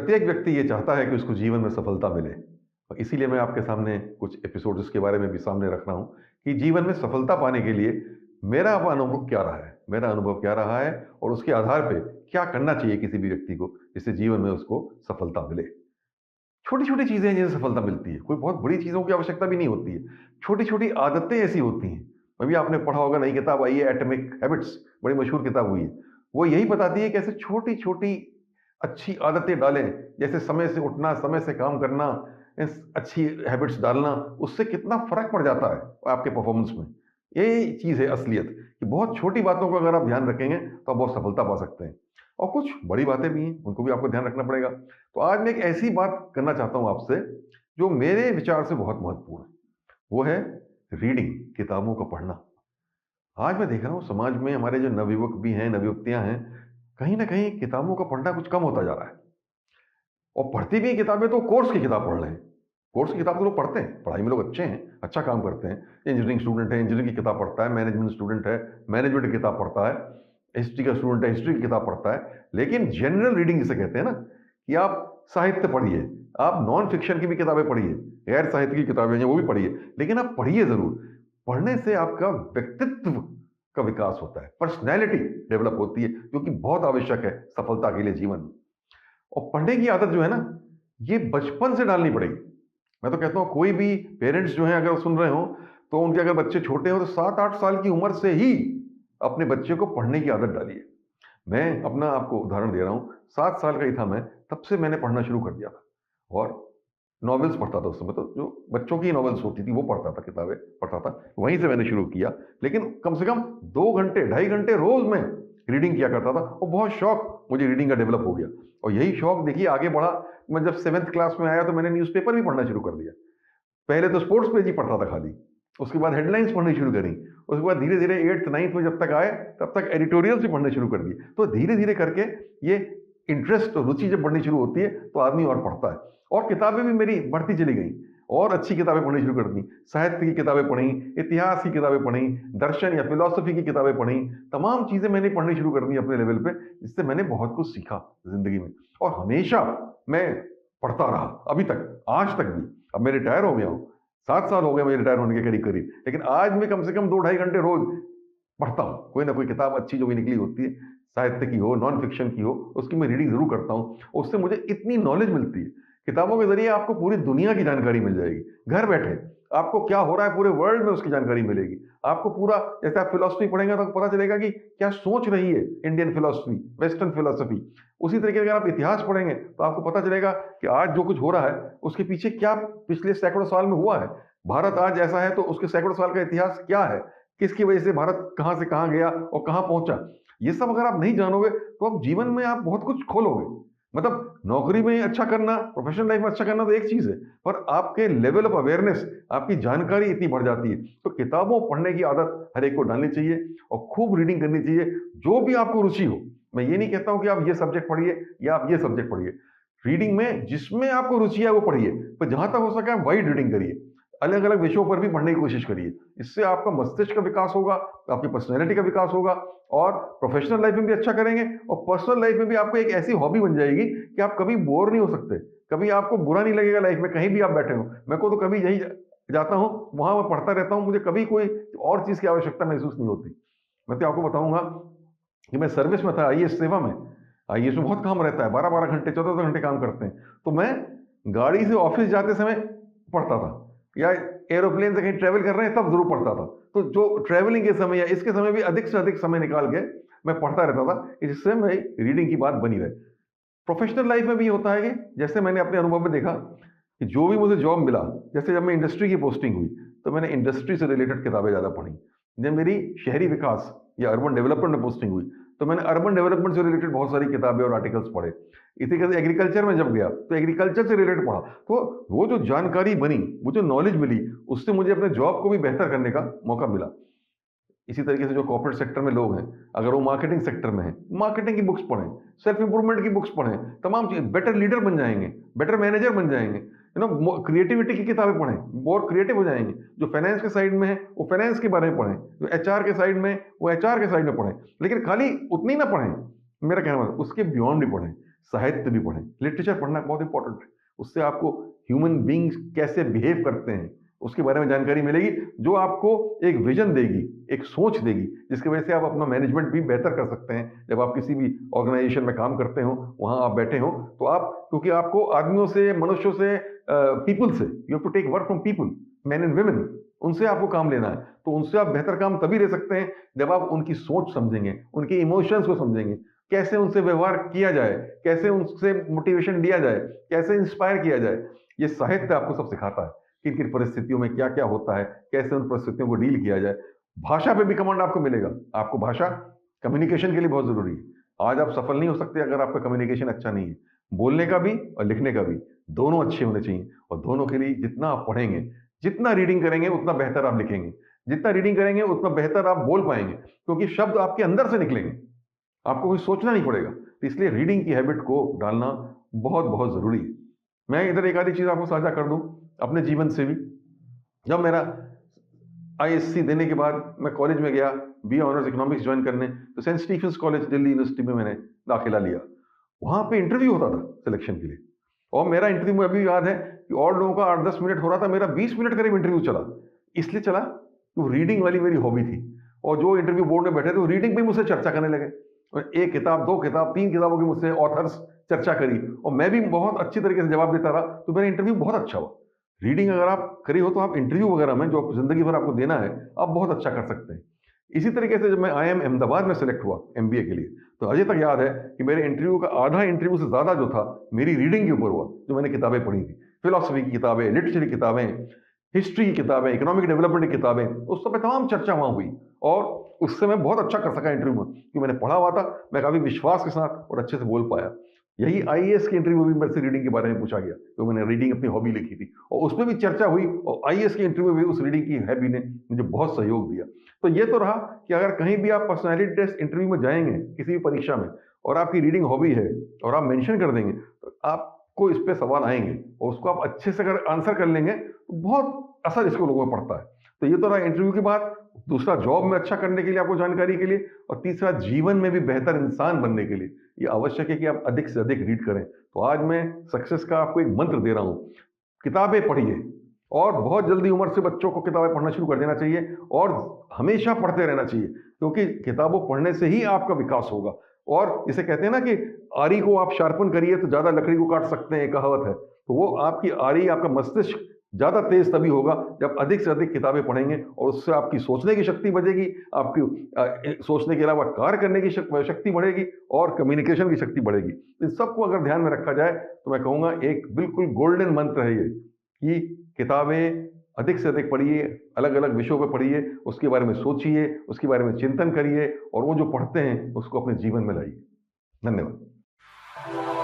प्रत्येक व्यक्ति ये चाहता है कि उसको जीवन में सफलता मिले और इसीलिए मैं आपके सामने कुछ एपिसोड इसके बारे में भी सामने रख रहा हूँ कि जीवन में सफलता पाने के लिए मेरा अब अनुभव क्या रहा है, मेरा अनुभव क्या रहा है और उसके आधार पे क्या करना चाहिए किसी भी व्यक्ति को जिससे जीवन में उसको सफलता मिले। छोटी-छोटी चीज़ें हैं जिनसे सफलता मिलती है, कोई बहुत बड़ी चीज़ों की आवश्यकता भी नहीं होती है। छोटी-छोटी आदतें ऐसी होती हैं, अभी आपने पढ़ा होगा नई किताब आई है एटॉमिक हैबिट्स, बड़ी मशहूर किताब हुई है। वो यही बताती है कैसे छोटी-छोटी अच्छी आदतें डालें, जैसे समय से उठना, समय से काम करना, अच्छी हैबिट्स डालना, उससे कितना फ़र्क पड़ जाता है आपके परफ़ॉर्मेंस में। यही चीज़ है असलियत कि बहुत छोटी बातों का अगर आप ध्यान रखेंगे, तो आप बहुत सफलता पा सकते हैं। और कुछ बड़ी बातें भी हैं, उनको भी आपको ध्यान रखना पड़ेगा। तो आज मैं एक ऐसी बात करना चाहता हूँ आपसे, जो मेरे विचार से बहुत महत्वपूर्ण है। वो है रीडिंग, किताबों का पढ़ना। आज मैं देख रहा हूँ समाज में हमारे जो नवयुवक भी हैं, नवयुवतियाँ हैं, कहीं न कहीं किताबों का पढ़ना कुछ कम होता जा रहा है। और पढ़ती भी हैं किताबें तो कोर्स की किताब पढ़ रहे हैं। कोर्स की किताब तो लोग पढ़ते हैं, पढ़ाई में लोग अच्छे हैं, अच्छा काम करते हैं। इंजीनियरिंग स्टूडेंट है, इंजीनियरिंग की किताब पढ़ता है, मैनेजमेंट स्टूडेंट है, मैनेजमेंट की किताब पढ़ता है, हिस्ट्री का स्टूडेंट है, हिस्ट्री की किताब पढ़ता है। लेकिन जनरल रीडिंग जिसे कहते हैं ना, कि आप साहित्य पढ़िए, आप नॉन फिक्शन की भी किताबें पढ़िए, गैर साहित्य की किताबें हैं वो भी पढ़िए, लेकिन आप पढ़िए ज़रूर। पढ़ने से आपका व्यक्तित्व का विकास होता है, पर्सनैलिटी डेवलप होती है, जो कि बहुत आवश्यक है सफलता के लिए जीवन में। और पढ़ने की आदत जो है ना, ये बचपन से डालनी पड़ेगी। मैं तो कहता हूँ कोई भी पेरेंट्स जो हैं अगर सुन रहे हो, तो उनके अगर बच्चे छोटे हो तो 7-8 साल की उम्र से ही अपने बच्चे को पढ़ने की आदत डालिए। मैं अपना आपको उदाहरण दे रहा हूँ, 7 साल का ही था मैं, तब से मैंने पढ़ना शुरू कर दिया था और नॉवेल्स पढ़ता था उस समय तो, जो बच्चों की नॉवेल्स होती थी वो पढ़ता था, किताबें पढ़ता था, वहीं से मैंने शुरू किया। लेकिन कम से कम 2 घंटे, ढाई घंटे रोज़ मैं रीडिंग किया करता था और बहुत शौक मुझे रीडिंग का डेवलप हो गया। और यही शौक देखिए आगे बढ़ा, मैं जब 7th क्लास में आया तो मैंने न्यूज़पेपर भी पढ़ना शुरू कर दिया। पहले तो स्पोर्ट्स पेज ही पढ़ता था खाली, उसके बाद हेडलाइंस पढ़नी शुरू करी, उसके बाद धीरे-धीरे 8th 9th में जब तक आए, तब तक एडिटोरियल्स भी पढ़ने शुरू कर दिए। तो धीरे-धीरे करके ये इंटरेस्ट और रुचि जब बढ़नी शुरू होती है, तो आदमी और पढ़ता है। और किताबें भी मेरी बढ़ती चली गईं और अच्छी किताबें पढ़नी शुरू कर दी। साहित्य की किताबें पढ़ी, इतिहास की किताबें पढ़ी, दर्शन या फिलॉसफी की किताबें पढ़ी, तमाम चीज़ें मैंने पढ़नी शुरू कर दी अपने लेवल पे, जिससे मैंने बहुत कुछ सीखा ज़िंदगी में। और हमेशा मैं पढ़ता रहा, अभी तक, आज तक भी। अब मैं रिटायर हो गया हूँ, 7 साल हो गए मुझे रिटायर होने के करीब-करीब, लेकिन आज मैं कम से कम 2 ढाई घंटे रोज़ पढ़ता हूँ। कोई ना कोई किताब अच्छी जो भी निकली होती है, साहित्य की हो, नॉन फिक्शन की हो, उसकी मैं रीडिंग ज़रूर करता हूँ। उससे मुझे इतनी नॉलेज मिलती है, किताबों के ज़रिए आपको पूरी दुनिया की जानकारी मिल जाएगी। घर बैठे आपको क्या हो रहा है पूरे वर्ल्ड में उसकी जानकारी मिलेगी। आपको पूरा, जैसे आप फिलॉसफी पढ़ेंगे तो पता चलेगा कि क्या सोच रही है इंडियन फिलॉसफी, वेस्टर्न फिलॉसफी। उसी तरीके से अगर आप इतिहास पढ़ेंगे तो आपको पता चलेगा कि आज जो कुछ हो रहा है, उसके पीछे क्या पिछले सैकड़ों साल में हुआ है। भारत आज ऐसा है तो उसके सैकड़ों साल का इतिहास क्या है? किसकी वजह से भारत कहाँ से कहाँ गया और कहाँ पहुँचा? ये सब अगर आप नहीं जानोगे तो आप जीवन में आप बहुत कुछ खोलोगे। मतलब नौकरी में अच्छा करना, प्रोफेशनल लाइफ में अच्छा करना तो एक चीज़ है, पर आपके लेवल ऑफ अवेयरनेस, आपकी जानकारी इतनी बढ़ जाती है। तो किताबों पढ़ने की आदत हर एक को डालनी चाहिए और खूब रीडिंग करनी चाहिए, जो भी आपको रुचि हो। मैं ये नहीं कहता हूँ कि आप ये सब्जेक्ट पढ़िए या आप ये सब्जेक्ट पढ़िए। रीडिंग में जिसमें आपको रुचि है वो पढ़िए, पर जहाँ तक हो सके आप वाइड रीडिंग करिए। अलग-अलग विषयों पर भी पढ़ने की कोशिश करिए। इससे आपका मस्तिष्क का विकास होगा, आपकी पर्सनैलिटी का विकास होगा और प्रोफेशनल लाइफ में भी अच्छा करेंगे और पर्सनल लाइफ में भी आपको एक ऐसी हॉबी बन जाएगी कि आप कभी बोर नहीं हो सकते। कभी आपको बुरा नहीं लगेगा लाइफ में, कहीं भी आप बैठे हो। मेरे को तो कभी यही जाता हूँ, वहाँ मैं पढ़ता रहता हूँ, मुझे कभी कोई और चीज़ की आवश्यकता महसूस नहीं होती। मैं तो आपको बताऊँगा कि मैं सर्विस में था, आईएएस सेवा में। आईएएस में बहुत काम रहता है, 12-12 घंटे, 14-14 घंटे काम करते हैं। तो मैं गाड़ी से ऑफ़िस जाते समय पढ़ता था या एरोप्लेन से कहीं ट्रैवल कर रहे हैं तब ज़रूर पढ़ता था। तो जो ट्रैवलिंग के समय या इसके समय भी अधिक से अधिक समय निकाल के मैं पढ़ता रहता था, कि जिससे मेरी रीडिंग की बात बनी रहे। प्रोफ़ेशनल लाइफ़ में भी ये होता है कि जैसे मैंने अपने अनुभव में देखा कि जो भी मुझे जॉब मिला, जैसे जब मैं इंडस्ट्री की पोस्टिंग हुई, तो मैंने इंडस्ट्री से रिलेटेड किताबें ज़्यादा पढ़ी। जब मेरी शहरी विकास या अर्बन डेवलपमेंट में पोस्टिंग हुई, तो मैंने अर्बन डेवलपमेंट से रिलेटेड बहुत सारी किताबें और आर्टिकल्स पढ़े। इसी तरह से एग्रीकल्चर में जब गया, तो एग्रीकल्चर से रिलेटेड पढ़ा। तो वो जो जानकारी बनी, वो जो नॉलेज मिली, उससे मुझे अपने जॉब को भी बेहतर करने का मौका मिला। इसी तरीके से जो कॉर्पोरेट सेक्टर में लोग हैं, अगर वो मार्केटिंग सेक्टर में हैं, मार्केटिंग की बुक्स पढ़ें, सेल्फ इंप्रूवमेंट की बुक्स पढ़ें, तमाम चीज़, बेटर लीडर बन जाएँगे, बेटर मैनेजर बन जाएँगे, क्रिएटिविटी की किताबें पढ़ें, और क्रिएटिव हो जाएँगे। जो फाइनेंस के साइड में है, वो फाइनेंस के बारे में पढ़ें, जो एचआर के साइड में, वो एचआर के साइड में पढ़ें। लेकिन खाली उतनी ना पढ़ें, मेरा कहना है उसके बियॉन्ड भी पढ़ें। साहित्य भी पढ़ें। लिटरेचर पढ़ना बहुत इंपॉर्टेंट है। उससे आपको ह्यूमन बीइंग्स कैसे बिहेव करते हैं उसके बारे में जानकारी मिलेगी, जो आपको एक विजन देगी, एक सोच देगी, जिसकी वजह से आप अपना मैनेजमेंट भी बेहतर कर सकते हैं। जब आप किसी भी ऑर्गेनाइजेशन में काम करते हो, वहां आप बैठे हो, तो आप, क्योंकि आपको आदमियों से, मनुष्यों से, पीपल से, you have to take work from people, man and women, उनसे आपको काम लेना है। तो उनसे आप बेहतर काम तभी ले सकते हैं जब आप उनकी सोच समझेंगे, उनके इमोशंस को समझेंगे, कैसे उनसे व्यवहार किया जाए, कैसे उनसे मोटिवेशन दिया जाए, कैसे इंस्पायर किया जाए। ये साहित्य आपको सब सिखाता है, किन किन परिस्थितियों में क्या क्या होता है, कैसे उन परिस्थितियों को डील किया जाए। भाषा पे भी कमांड आपको मिलेगा। आपको भाषा कम्युनिकेशन के लिए बहुत जरूरी है। आज आप सफल नहीं हो सकते अगर आपका कम्युनिकेशन अच्छा नहीं है। बोलने का भी और लिखने का भी, दोनों अच्छे होने चाहिए। और दोनों के लिए जितना आप पढ़ेंगे, जितना रीडिंग करेंगे, उतना बेहतर आप लिखेंगे। जितना रीडिंग करेंगे उतना बेहतर आप बोल पाएंगे, क्योंकि शब्द आपके अंदर से निकलेंगे, आपको कुछ सोचना नहीं पड़ेगा। तो इसलिए रीडिंग की हैबिट को डालना बहुत बहुत जरूरी है। मैं इधर एक आधी चीज आपको साझा कर दूं अपने जीवन से भी। जब मेरा आईएससी देने के बाद मैं कॉलेज में गया बीए ऑनर्स इकोनॉमिक्स ज्वाइन करने, तो Saint Stephen's College Delhi University में मैंने दाखिला लिया। वहां पे इंटरव्यू होता था सिलेक्शन के लिए, और मेरा इंटरव्यू मुझे अभी याद है कि और लोगों का 8-10 मिनट हो रहा था, मेरा 20 मिनट करीब इंटरव्यू चला। इसलिए चला कि वो रीडिंग वाली मेरी हॉबी थी, और जो इंटरव्यू बोर्ड में बैठे थे वो रीडिंग पे मुझसे चर्चा करने लगे। और एक किताब, 2 किताब, 3 किताबों की मुझसे ऑथर्स चर्चा करी, और मैं भी बहुत अच्छी तरीके से जवाब देता रहा, तो मेरा इंटरव्यू बहुत अच्छा हुआ। रीडिंग अगर आप करी हो तो आप इंटरव्यू वगैरह में, जो जिंदगी भर आपको देना है, आप बहुत अच्छा कर सकते हैं। इसी तरीके से जब मैं IIM अहमदाबाद में सेलेक्ट हुआ MBA के लिए, तो अजय तक याद है कि मेरे इंटरव्यू का आधा इंटरव्यू से ज्यादा जो था मेरी रीडिंग के ऊपर हुआ, जो मैंने किताबें पढ़ी थी। फिलॉसफी की किताबें, लिटरेचर की किताबें, हिस्ट्री की किताबें, इकोनॉमिक डेवलपमेंट की किताबें, उस समय तमाम चर्चा वहां हुई, और उससे मैं बहुत अच्छा कर सका इंटरव्यू में, क्योंकि मैंने पढ़ा हुआ था। मैं काफी विश्वास के साथ और अच्छे से बोल पाया। यही IAS के इंटरव्यू में भी मेरे से रीडिंग के बारे में पूछा गया, तो मैंने रीडिंग अपनी हॉबी लिखी थी, और उसमें भी चर्चा हुई, और IAS के इंटरव्यू में भी उस रीडिंग की हॉबी ने मुझे बहुत सहयोग दिया। तो ये तो रहा कि अगर कहीं भी आप पर्सनैलिटी टेस्ट इंटरव्यू में जाएंगे किसी भी परीक्षा में, और आपकी रीडिंग हॉबी है, और आप मेंशन कर देंगे, तो आपको इस पे सवाल आएंगे, और उसको आप अच्छे से अगर आंसर कर लेंगे तो बहुत असर इसको लोगों में पड़ता है। तो ये तो रहा इंटरव्यू की बात। दूसरा, जॉब में अच्छा करने के लिए आपको जानकारी के लिए, और तीसरा, जीवन में भी बेहतर इंसान बनने के लिए ये आवश्यक है कि आप अधिक से अधिक रीड करें। तो आज मैं सक्सेस का आपको एक मंत्र दे रहा हूं, किताबें पढ़िए, और बहुत जल्दी उम्र से बच्चों को किताबें पढ़ना शुरू कर देना चाहिए, और हमेशा पढ़ते रहना चाहिए, क्योंकि किताबों पढ़ने से ही आपका विकास होगा। और इसे कहते हैं ना कि आरी को आप शार्पन करिए तो ज्यादा लकड़ी को काट सकते हैं, कहावत है। तो वो आपकी आरी, आपका मस्तिष्क ज्यादा तेज तभी होगा जब अधिक से अधिक किताबें पढ़ेंगे, और उससे आपकी सोचने की शक्ति बढ़ेगी, आपकी सोचने के अलावा कार्य करने की शक्ति बढ़ेगी, और कम्युनिकेशन की शक्ति बढ़ेगी। इन सबको अगर ध्यान में रखा जाए तो मैं कहूंगा एक बिल्कुल गोल्डन मंत्र है ये, कि किताबें अधिक से अधिक पढ़िए, अलग अलग विषयों पर पढ़िए, उसके बारे में सोचिए, उसके बारे में चिंतन करिए, और वो जो पढ़ते हैं उसको अपने जीवन में लाइए। धन्यवाद।